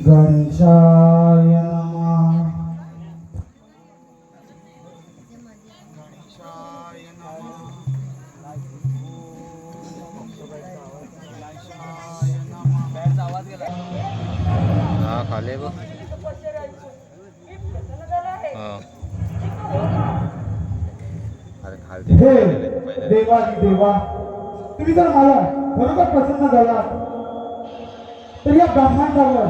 गणेशाय नमः. हा खाले बघ. अरे खालते हे देवादी देवा, तुम्ही जर मला खरोखर प्रसन्न झाला तर या ब्रह्मांडावर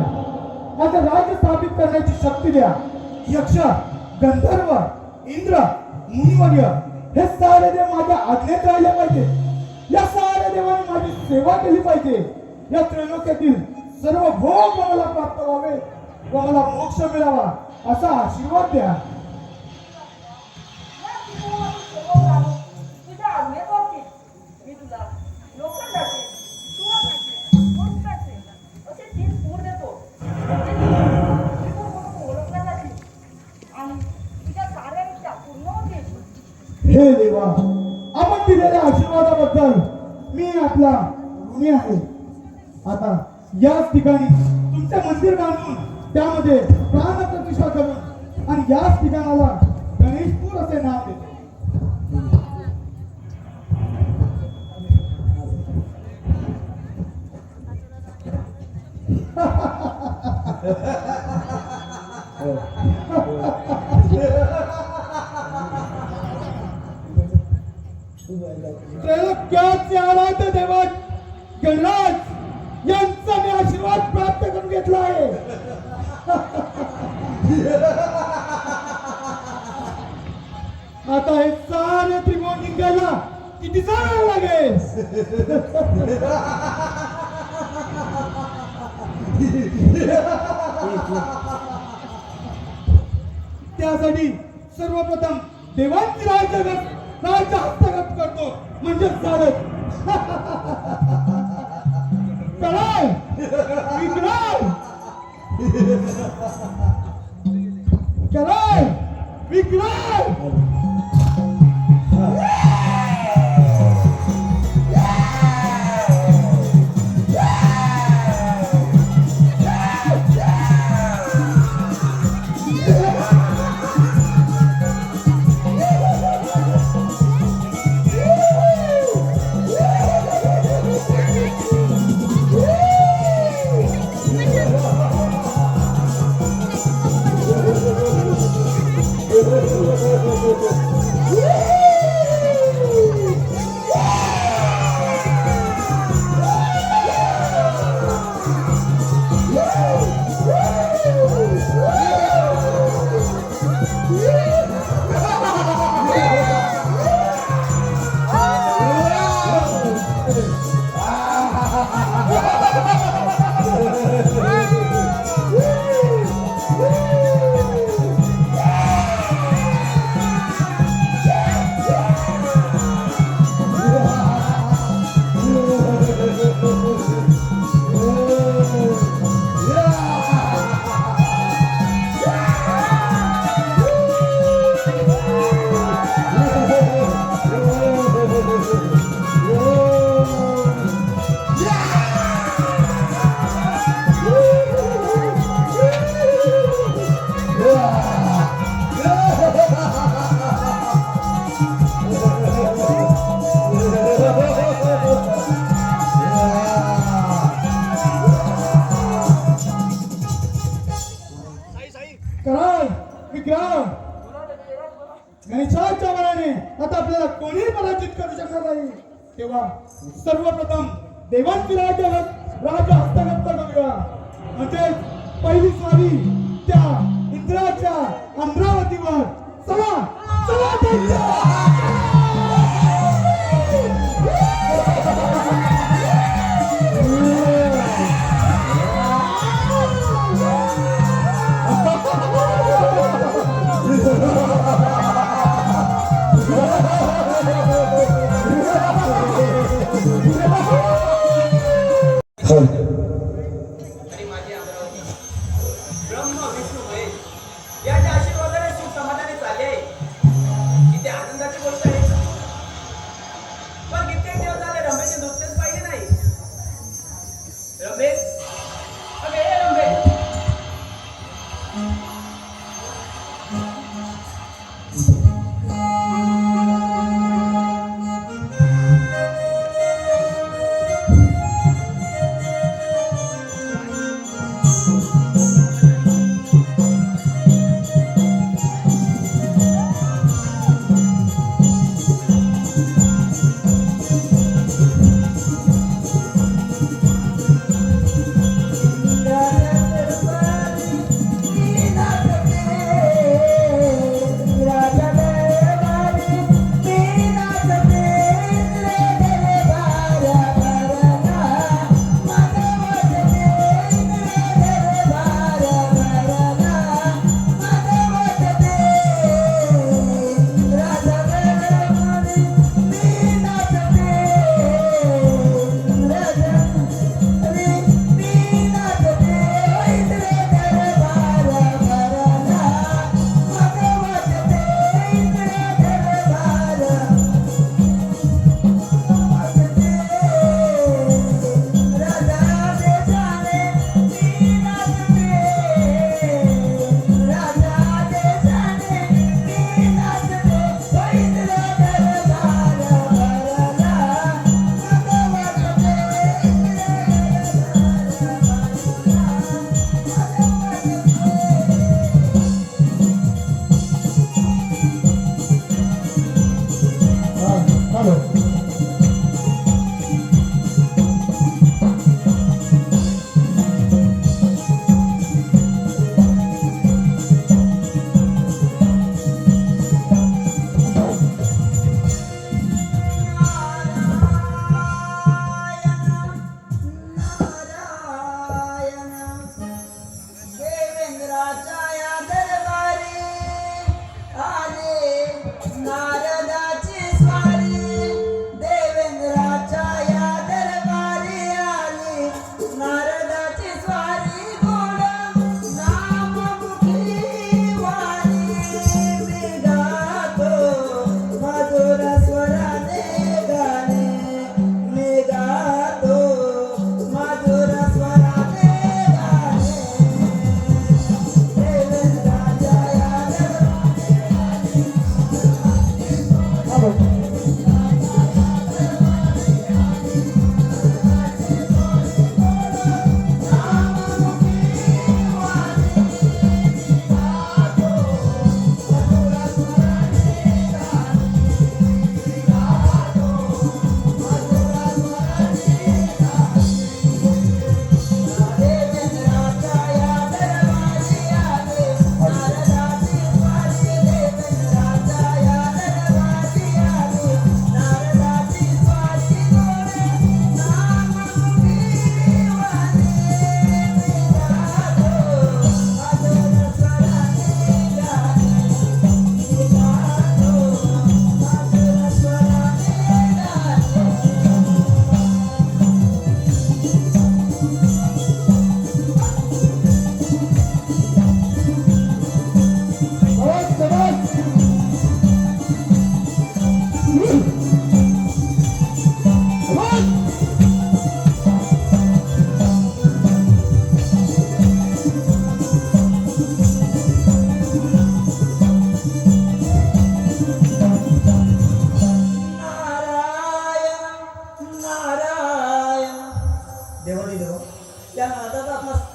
माझं राज्य स्थापित करण्याची शक्ती द्या. यक्ष, गंधर्व, इंद्र, मुनिवर्य हे सारे देव माझ्या आज्ञेत राहिले पाहिजे. या साऱ्या देवाने माझी सेवा केली पाहिजे. या त्रैलोक्यातील सर्व भोग मला प्राप्त व्हावे व मला मोक्ष मिळावा असा आशीर्वाद द्या. हे देवा, आपण दिलेल्या आशीर्वादाबद्दल मी आपला ऋणी आहे. आता याच ठिकाणी तुमचे मंदिर बांधून त्यामध्ये प्राणप्रतिष्ठा करून आणि याच ठिकाणाला गणेशपूर असे नाव देतो. त्रैलोक्याचे आराध्य देवा गणराज यांचा मी आशीर्वाद प्राप्त करून घेतला आहे. आता हे सारे त्रिभुवन निघायला किती वेळ लागेल? त्यासाठी सर्वप्रथम देवांची राज्य हस्तगत करतो म्हणजे झालं. कळाय विक्राय, कळाय विक्राय. गणेशाच्या बळाने आता आपल्याला कोणी पराजित करू शकणार नाही. तेव्हा सर्वप्रथम देवांची राज हस्तगत करूया. म्हणजे पहिली स्वारी त्या इंद्राच्या अमरावतीवर. चला चला ब्रह्म विष्णू महेश याच्या आशीर्वादाने सुख समाधानाने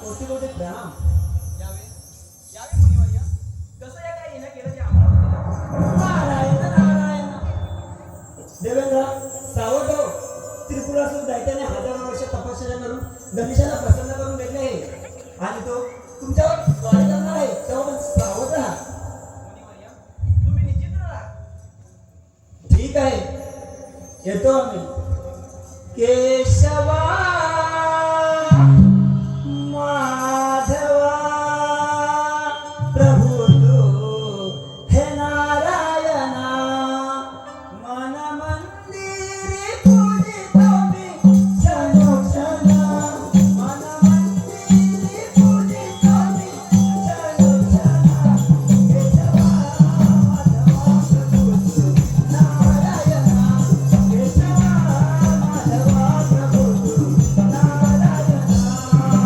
कोटी कोटी प्रणाम. यावे यावे मुनिवर्य. कसं या काय येणं केलं ते आम्हाला नारायण नारायण. देवेंद्र सावध हो. त्रिपुरासूर दैत्याने हजारो वर्ष तपश्चर्या करून गणेशाला प्रसन्न करून घेतले आहे आणि तो तुमच्यावर स्वारी करणार आहे. तेव्हा पण सावध राहा. मुनिवर्य. तुम्ही निश्चित राहा. ठीक आहे, येतो आम्ही. केशवा माधवा प्रभू तू हे नारायणा मन मंदिरी पूजितो मी क्षणोक्षण. मन मंदिरी पूजितो मी क्षणोक्षण. केशवा माधवा प्रभू तू नारायणा. केशवा माधवा प्रभू तू नारायणा. मन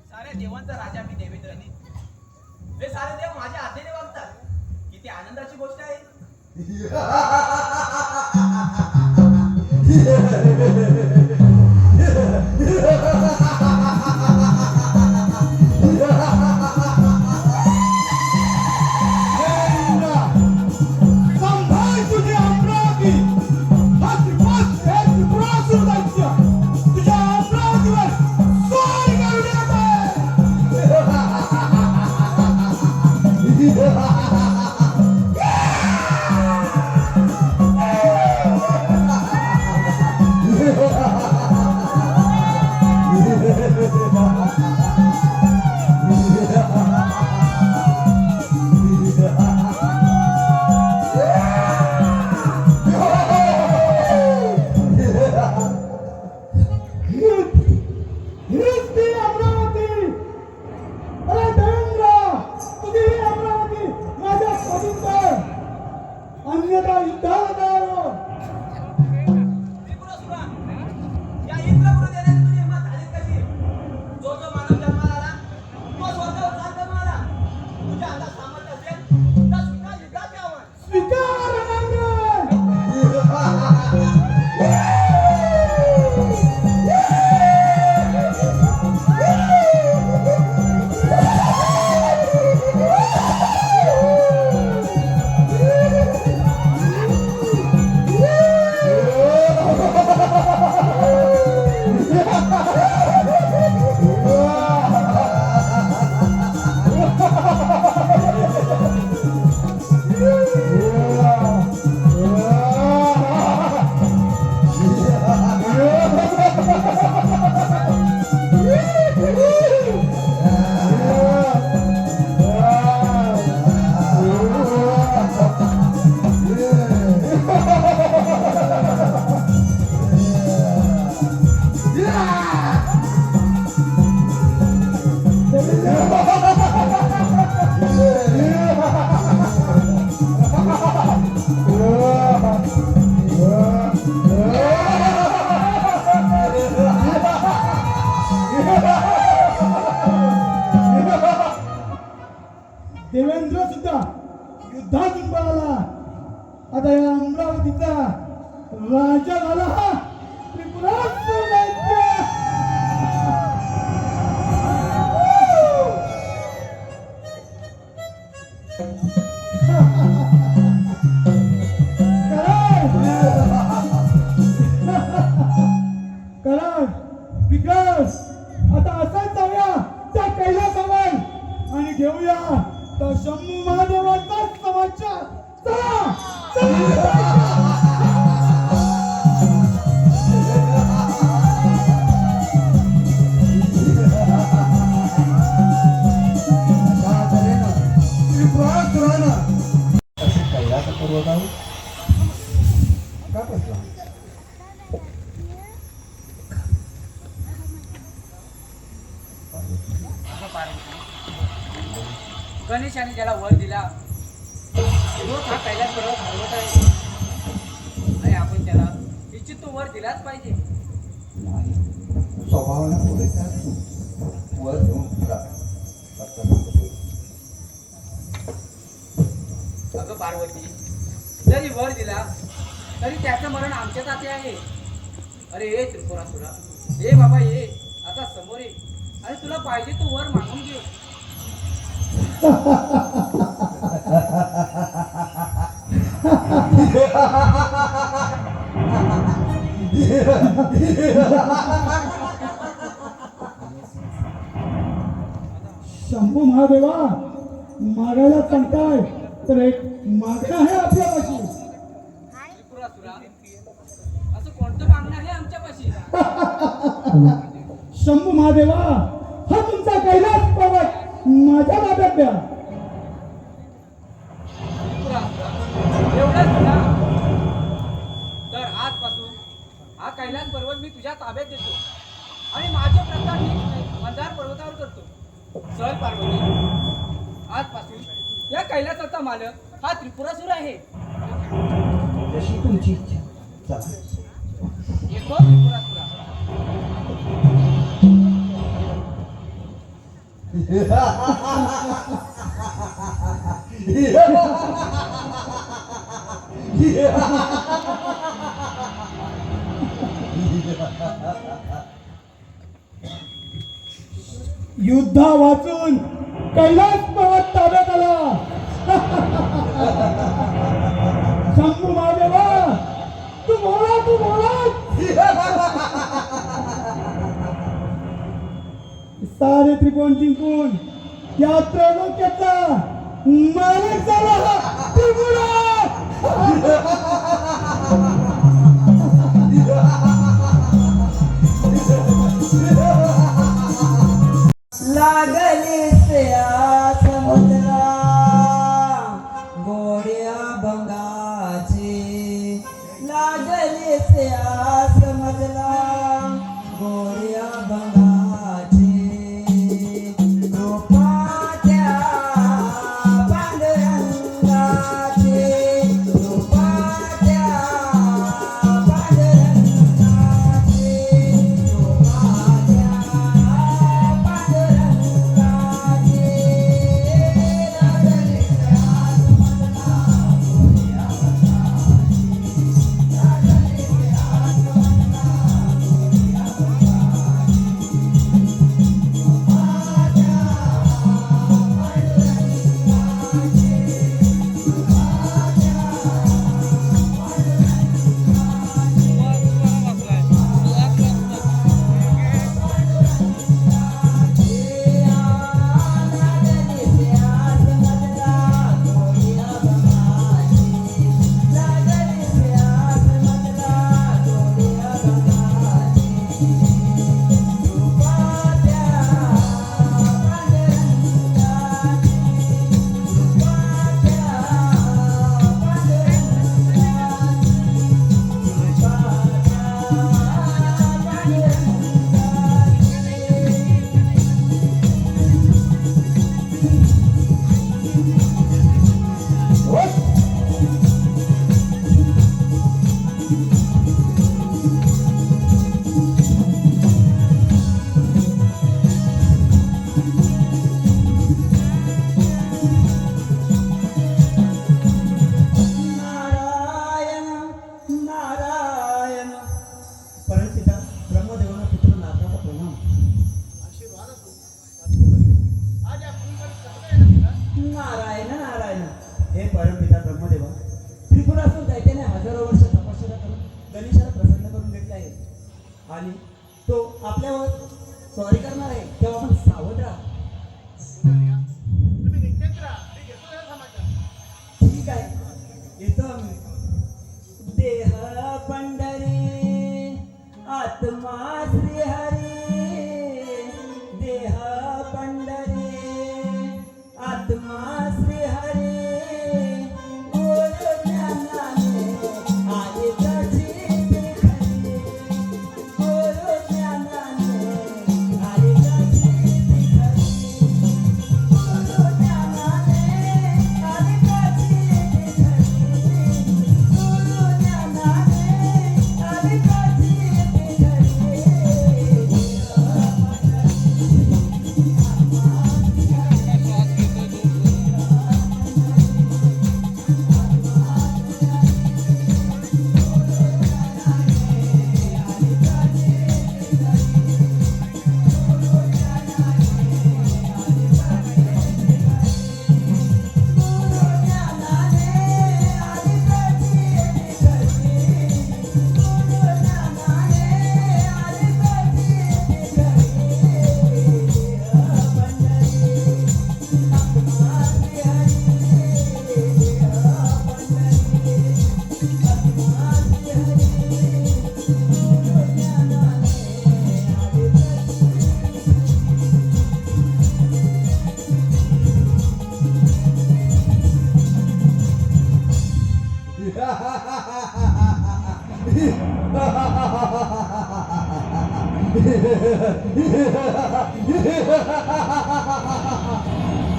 साऱ्या देवांचा राजा मी देवेंद्रनी. हे सारे देव माझ्या आज्ञेने वागतात. किती आनंदाची गोष्ट आहे. संभाळ तुझी अमरावती. हा त्रिपुरास हे त्रिपुरासूर दैत्य तुझ्या अमरावतीवर स्वारी करून येत आहे. हीच ती अमरावती. अरे देवेंद्र, तुझी ही अमरावती माझ्या स्वाधीन कर. अन्यथा युद्धाला तयार हो. त्रिपुरासुरा, या इंद्रपुरी देण्याची तुझी हिंमत झाली कशी? जो जो मानव जन्माला आला तो स्वतःवर चाल करून आला. तुझ्या अंगात सामर्थ्य असेल तर स्वीकार युद्धाचे आव्हान. स्वीकार रणंगण. देवेंद्र सुद्धा युद्धातून पळाला. आता या अमरावतीचा राजा झाला हा त्रिपुरासूर दैत्य. कराड, विकास, आता असाच जाऊया त्या कैलासावर आणि घेऊया तर शंभू महादेवाचा समाचार. चला, चला. अगं पार्वती, गणेशाने ज्याला वर दिला तोच हा कैलास पर्वत हलवत आहे आणि आपण त्याला निश्चित तो वर दिलाच पाहिजे. नाही, स्वभावाला पुरेसा वर घेऊन तुला अगं पार्वती, जरी वर दिला तरी त्याचं मरण आमच्याच हाती आहे. अरे ये त्रिपुरासुरा, ये बाबा ये, आता समोर ये आणि तुला पाहिजे तो वर मागून घे. शंभू महादेवा, मागायला सांगताय तर एक मागणं आहे आपल्यापाशी. त्रिपुरासुरा, असं कोणतं मागणं आहे आमच्यापाशी? शंभू महादेवा, हा तुमचा कैलास पर्वत माझ्या ताब्यात द्या. त्रिपुरासुरा, एवढंच ना? तर आजपासून हा कैलास पर्वत मी तुझ्या ताब्यात देतो आणि माझे प्रस्ताव मंदार पर्वतावर करतो. चल पार्वती, आजपासून या कैलासाचा मालक हा त्रिपुरासुर आहे. जशी तुमची इच्छा. चला. येतो त्रिपुरासुरा. युद्धा वाचून कैलास पर्वत ताब्यात आला. शंभू महादेवा, तू बोला, तू बोला. सारे त्रिकोण जिंकून या त्रैलोक्याचा मालक झाला हा त्रिपुरा. लागली समुद्रा गोड्या भंगाची, लागली समुद्रा गोड्या भंगाची, रूपाच्या पांडुरंगाची, रूपाच्या पांडुरंगाची, रूपाच्या आणि तो आपल्यावर स्वारी करणार आहे तेव्हा आपण सावध राहा. ठीक आहे, येतो आम्ही. देह पंढरी आत्मा श्रीहरी, देह पंढरी आत्मा श्रीहरी, गुरु ज्ञानाने आली तशी खरी, गुरु ज्ञानाने आली तशी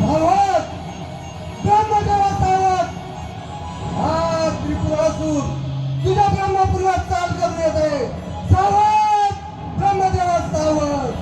सावध! ब्रह्मदेवा सावध! हा त्रिपुरासूर तुझ्या ब्रह्मपुरात चाल करून येते. सावध! ब्रह्मदेवा सावध!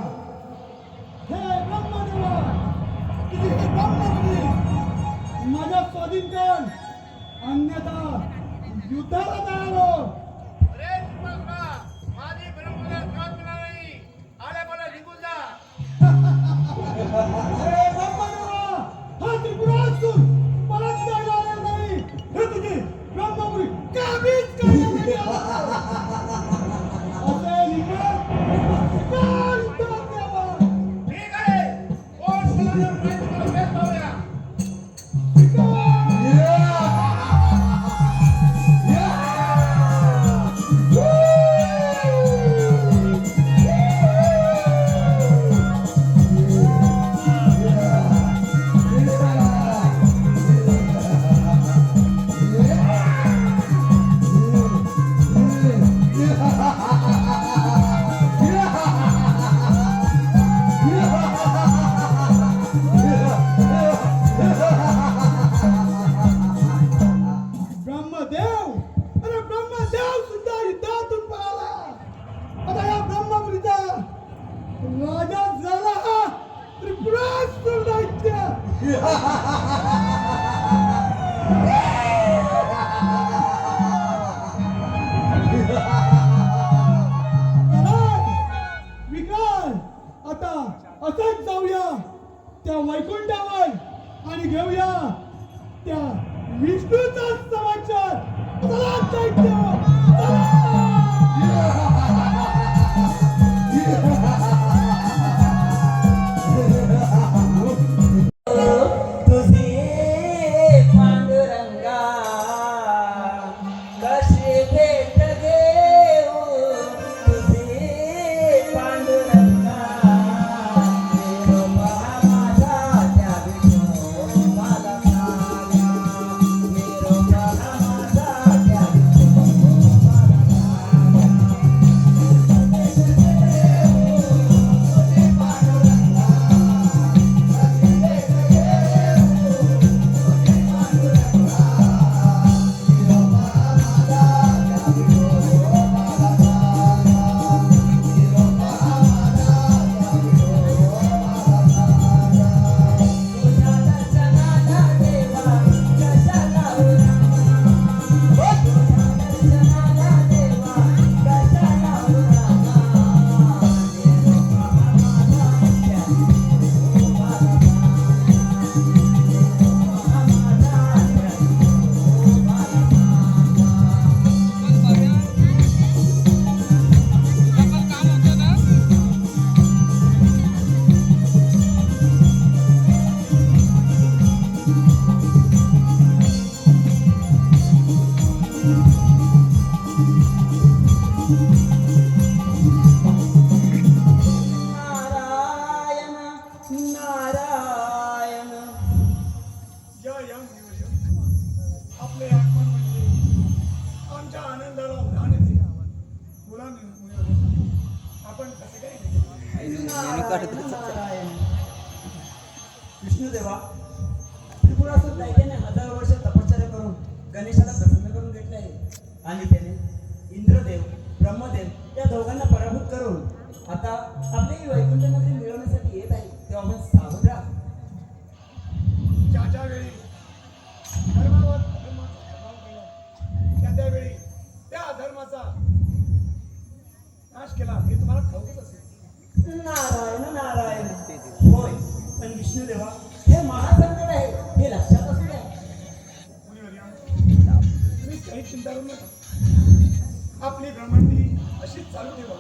हे ब्रह्मदेवा, तुझी हे ब्रह्मगिरी माझ्या स्वाधीन कर, अन्यथा युद्धाला तयार हो. हे ब्रह्मदेवा, हा त्रिपुरासूर परत जायला आलेला नाही. हे तुझी ब्रह्मपुरी काबीज करण्यासाठी आला. असे निघत काय युद्धात यावं? ब्रह्मदेव, अरे ब्रह्मदेव सुद्धा युद्धातून पळाला. आता या ब्रह्मपुरीचा राजा झाला हा त्रिपुरासूर दैत्य. विकास, आता असंच जाऊया त्या वैकुंठावर आणि घेऊया त्या विष्णूचा समाचार. चला दैत्य, तुझे पांडुरंगा कशी भेट घेऊ. तुझे पांडुरंगा निरोपा माझा त्या विठोबाला सांगा. निरोपा माझा त्या विठोबाला सांगा. नारायण नारायण. आपले आगमन म्हणजे आमच्या आनंदाला उधाणच आहे. मुलांनी आपण कसे काय नारायण. विष्णुदेवा, त्रिपुरासूर दैत्याने हजारो वर्ष तपश्चर्या करून गणेशाला प्रसन्न करून घेतले आहे आणि त्याने इंद्रदेव ब्रह्मदेव या दोघांना पराभूत करून आता आपली ही वैकुंठ नगरी मिळवण्यासाठी येत आहे. तेव्हा आपण सावध राहा. ज्या वेळी धर्मावर अधर्माचा प्रभाव केला, त्या वेळी त्या अधर्माचा नाश केला हे तुम्हाला ठाऊकच असेल. नारायण नारायण. होय, पण विष्णुदेवा, हे महासंकट आहे हे लक्षात असू द्या. तुम्ही काही चिंता करू नका. आपली ब्रह्मांडी अशीच चालू ठेवा.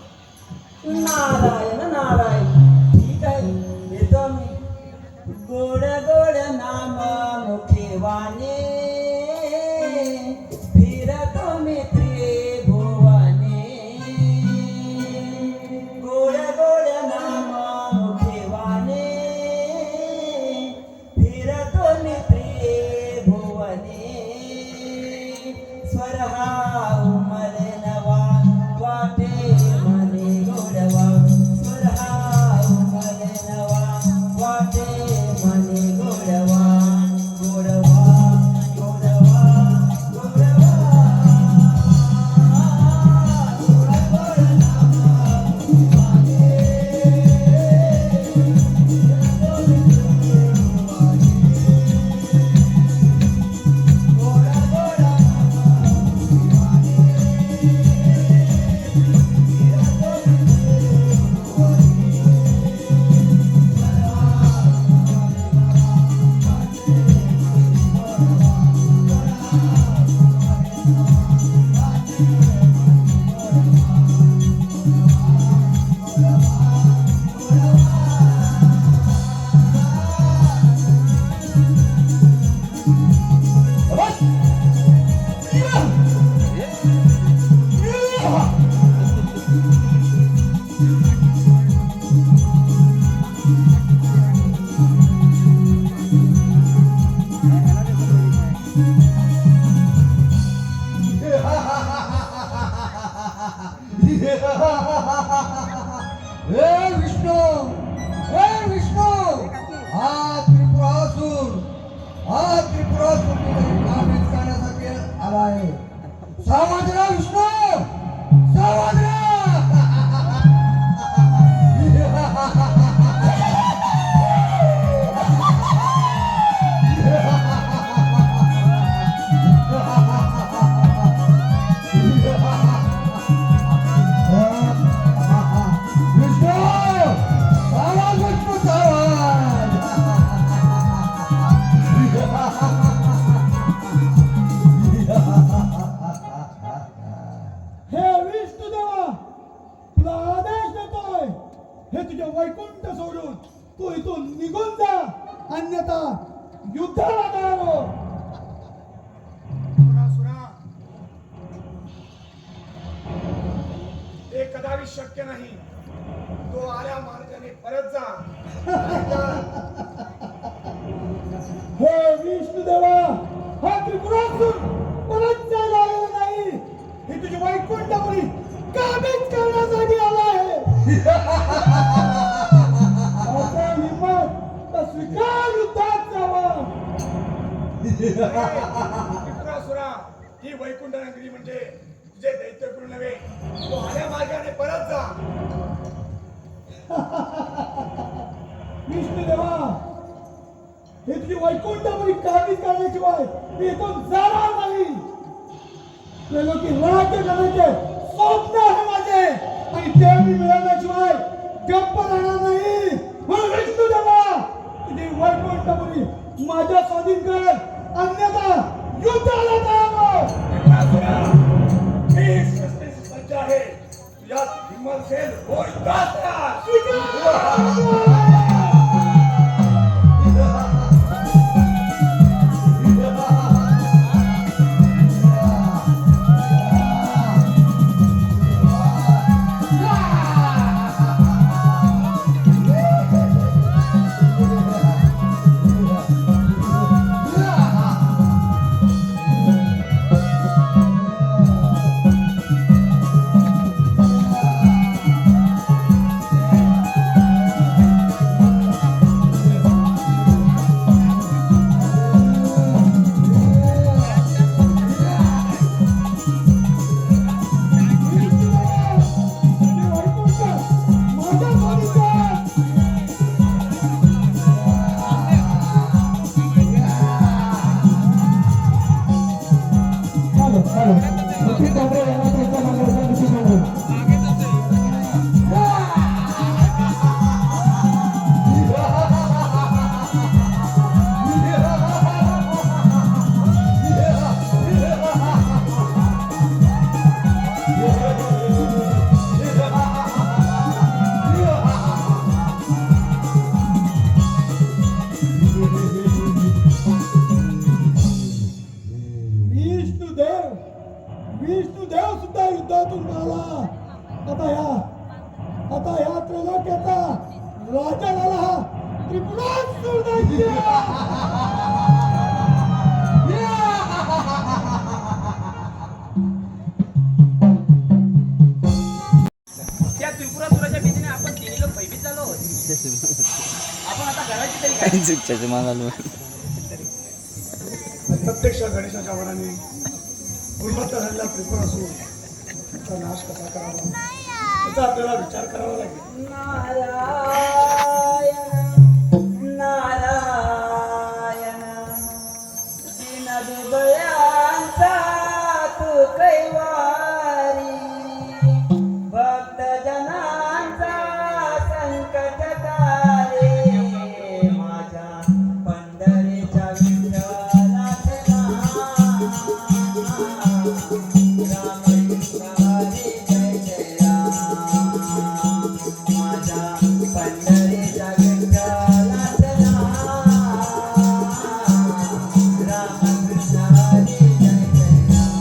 नारायण नारायण ठीक आहे येतो मी गोड गोड नाम मुखेवाने फिरतो मी त्रिभुवने गोड गोड नाम मुखेवाने फिरतो मी त्रिभुवने स्वर हा उमले नवा वाटे मने गोडवा स्वर हा उमले नवा वाटे मने गोडवा गोडवा गोडवा गोडवा गोड गोड हे विष्णू हा त्रिपुरासूर तुम्ही नामित करण्यासाठी आला आहे सावधरा विष्णू सावधरा हे विष्णुदेवा तुला आदेश देतोय हे तुझ्या वैकुंठ सोडून तू इथून निघून जा अन्यथा युद्धाला तयार हो हे कदापि शक्य नाही तो आल्या मार्गाने परत जा हे विष्णुदेवा हा त्रिपुरासूर परत जायला आलेला नाही हे तुझी वैकुंठपुरी काबीज करण्यासाठी आला आहे आता हिंमत तर स्वीकार युद्धात जावा त्रिपुरासुरा ही वैकुंठ नगरी म्हणजे तुझे दैत्यकुल नव्हे तो आल्या मार्गाने परत जा विष्णुदेवा हे तुझी वैकुंठपुरी काबीज करण्याशिवाय मी इथून जाणार नाही की राज्य करण्याचे स्वप्न आहे माझे आणि ते मी मिळवण्याशिवाय गप्प राहणार नाही म्हणून विष्णुदेवा तुझी वैकुंठपुरी माझ्या स्वाधीन कर अन्यथा युद्धाला तयार हो. त्रिपुरासुरा मी शस्त्रेची सज्ज आहे तुझ्यात हिंमत असेल होय त्रैलोक्याचा राजा झाला हा त्रिपुरासूर दैत्य. त्या त्रिपुरासुराच्या भीतीने आपण तिन्ही लोक भयभीत झालो आहोत. आपण आता घराची तरी काय? चष्मा घालून प्रत्यक्ष गणेशाच्या वराने उन्मत्त झालेला त्रिपुरासूर चा नाश कसा करावा याचा आपल्याला विचार करावा लागेल. नारायण नारायण दीनदुबळ्यांचा तू कैवारी भक्त जनांचा संकट तारे माझ्या पंढरीच्या विठ्ठलाच्या राम कृष्ण हरी जय जय राम माझ्या पंढरीच्या विठ्ठलाच्या राम कृष्ण हरी जय जय राम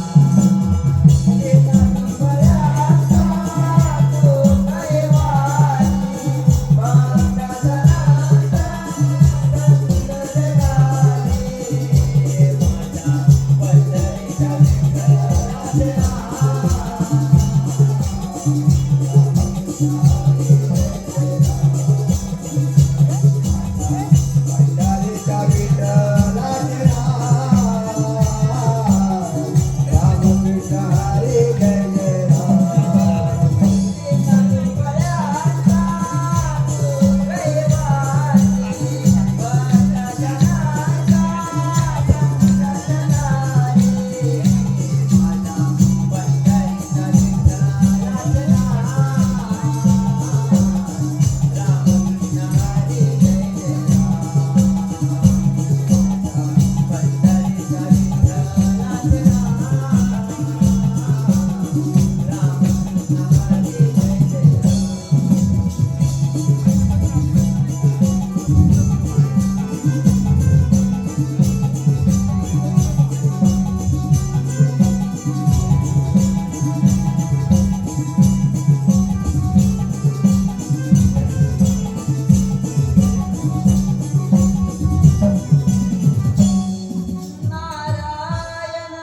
नारायण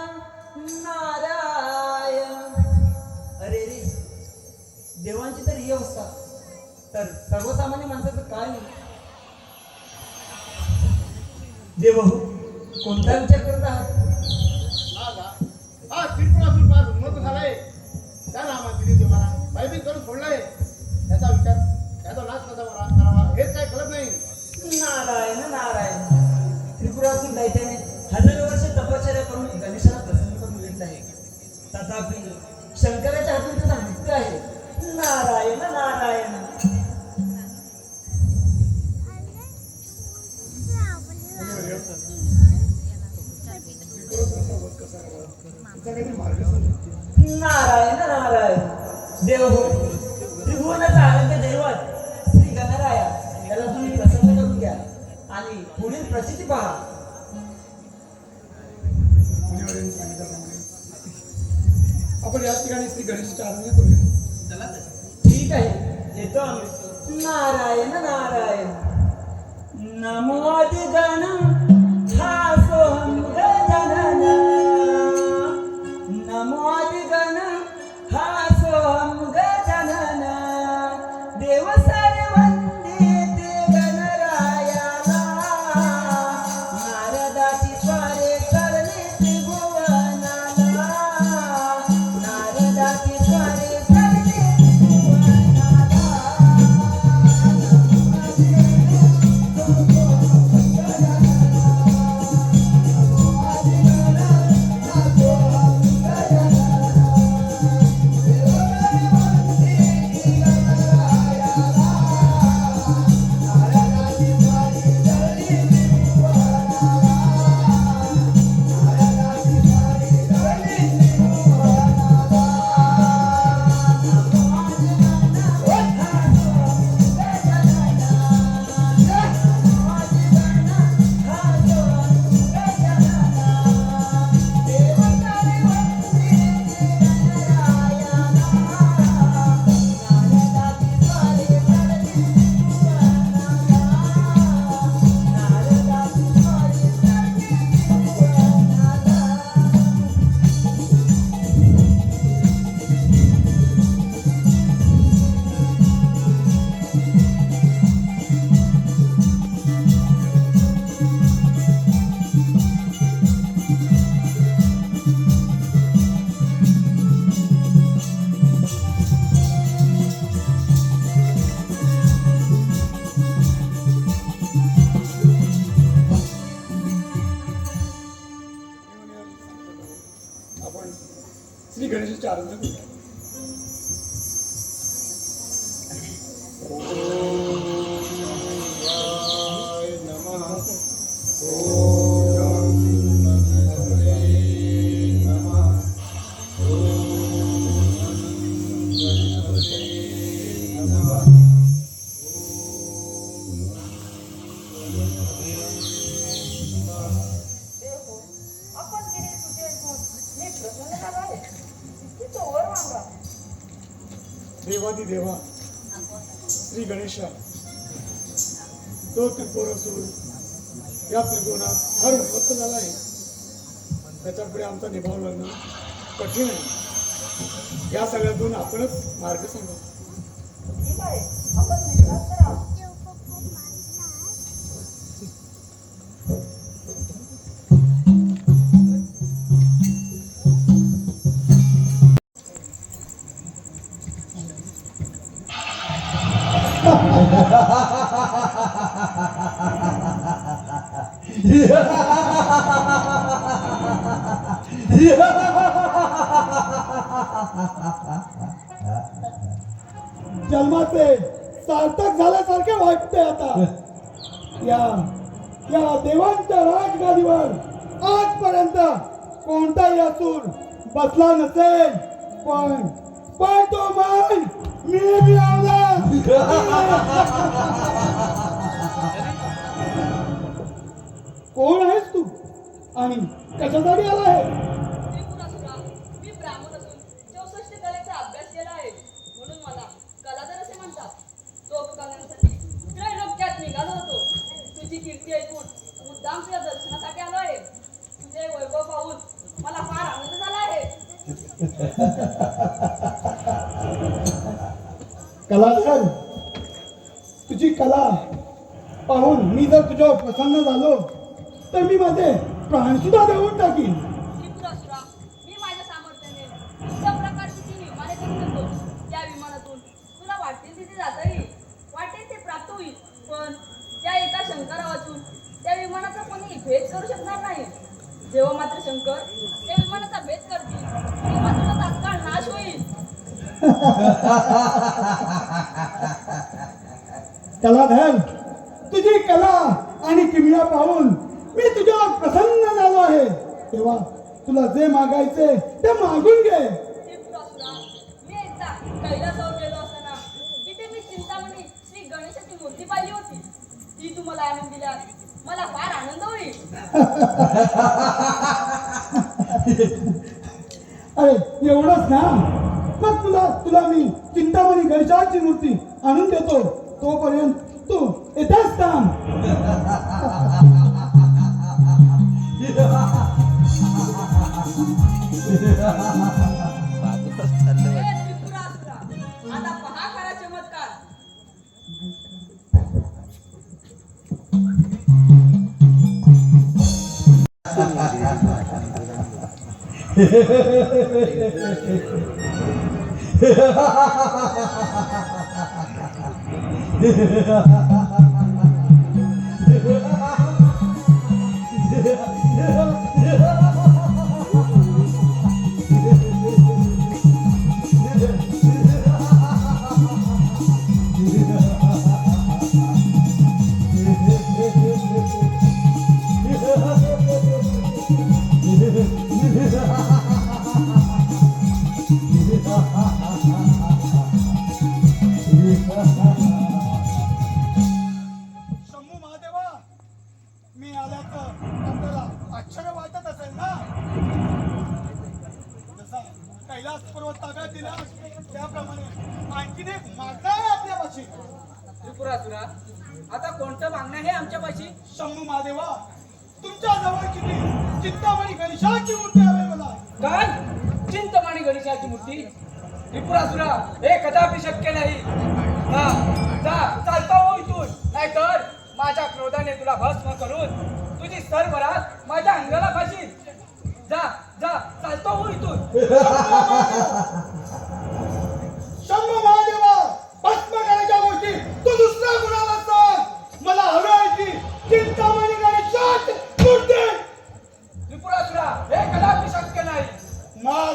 नारायण. अरे रे, देवांची तर ही अवस्था, तर सर्वसामान्य माणसाचं काय नाही. देव कोणता विचार करत आहात? हा त्रिपुरासूर फार उन्मत्त झालाय. त्या नामात देवाला भयभीत करून सोडलाय. त्याचा विचार त्याचा नाश कसा करावा हेच काय कळत नाही. नारायण नारायण. त्रिपुरासूर दैत्याने हजारो वर्ष तपश्चर्या करून गणेशाला प्रसन्न करून घेतलं आहे. तथापि शंकराच्या हातून त्याचा मृत्यू आहे. नारायण नारायण. नारायण नारायण. देव हो, त्रिभुवनाचा आराध्य दैवत श्री गणराया याला तुम्ही प्रसन्न करून घ्या आणि पुढील प्रचिती पहा. मुनिवरांनी सांगितल्याप्रमाणे आपण याच ठिकाणी श्री गणेशाची आराधना करूया. ठीक आहे, येतो आम्ही. नारायण नारायण. नमोदि गण हा सोहम गजानन. नमोदि गण हा सोहम गजानन. देव सारे वंदिते गणरायाला. नारदाची स्वारे करणे त्रिभुवनाला. नारदाची स्वारे करणे त्रिभुवनाला. गणेशाची आराधना करूया. आपण केले तुझे ऐकून मी प्रसन्न झालो आहे. किती वर मागा. देवादी देवा श्री गणेशा, तो त्रिपुर असून या त्रिकोणात फार उन्मत्त झाला आहे. त्याच्यापुढे आमचा निभाव लागणं कठीण आहे. या सगळ्यातून आपणच मार्ग सांगा. ठीक आहे, आपण विश्वास करा. जन्माचे सार्थक झाल्यासारखे वाटते आता. या या देवांच्या राजगादीवर आजपर्यंत कोणताही असूर बसला नसेल, पण पण तो मान मी मिळवला. कोण आहेस तू आणि कशासाठी आला आहे? त्रिपुरासुरा, मी ब्राह्मण असून 64 कलेचा अभ्यास केला आहे, म्हणून मला कलाधर असे म्हणतात. तो करण्यासाठी त्रैलोक्यात निघालो होतो. तुझी कीर्ती ऐकून मुद्दाम तुझ्या दर्शनासाठी आलो आहे. तुझे वैभव पाहून मला फार आनंद झाला आहे. कलाधर, तुझी कला पाहून मी जर तुझ्यावर प्रसन्न झालो तर मी माझे प्राण सुद्धा देऊन टाकीन. त्रिपुरासुरा, मी माझ्या सामर्थ्याने उत्तम प्रकारची ती विमाने करून देतो. त्या विमानातून तुला वाटेल तिथे जाता येईल, वाटेल ते प्राप्त होईल. पण त्या एका शंकरा वाचून त्या विमानाचा कोणी भेद करू शकणार नाही. जेव्हा मात्र शंकर त्या विमानाचा भेद करतील तेव्हा तुझा तात्काळ नाश होईल. कलाधर, तुझी कला आणि किमया पाहून मी तुझ्यावर प्रसन्न झालो आहे. तेव्हा तुला जे मागायचे ते मागून घे. त्रिपुरासुरा, मी एकदा कैलासावर गेलो असताना तिथे मी चिंतामणी श्री गणेशाची मूर्ती पाहिली होती. ती तुम्हाला आणून दिल्यास मला फार आनंद होईल. अरे एवढंच ना, मग तुला मी चिंतामणी गणेशाची मूर्ती आणून देतो. तोपर्यंत तू येतेच थांब. बाजूलाच चाललं हे वाटतं. त्रिपुरासुरा, आता पहा खरा चमत्कार. शंभू महादेवा, मी आल्याचं आपल्याला आश्चर्य वाटत असेल ना? जसा कैलास पर्वत ताब्यात दिला त्याप्रमाणे आणखीन एक मागणं आहे आपल्यापाशी. त्रिपुरासुरा, आता कोणतं मागणं आहे आमच्यापाशी? शंभू महादेवा, तुमच्या जवळची ती चिंतामणी गणेशाची मूर्ती हवी मला. काय? चिंतमाणी गणेशाची मूर्ती? त्रिपुरासुरा, हे कदापि शक्य नाही. जा जा, चालता हो इथून, नाहीतर माझ्या क्रोधाने तुला भस्म करून तुझी सर्व रात माझ्या अंगाला फाशील. जा जा, चालता हो इथून. शंभू महादेवा, भस्म करायच्या गोष्टी तू दुसऱ्या कुणाला सांग. मला हवी आहे की चिंतामणी गणेशाची मूर्ती. त्रिपुरासुरा, हे कदापि शक्य नाही. मग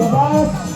शाबास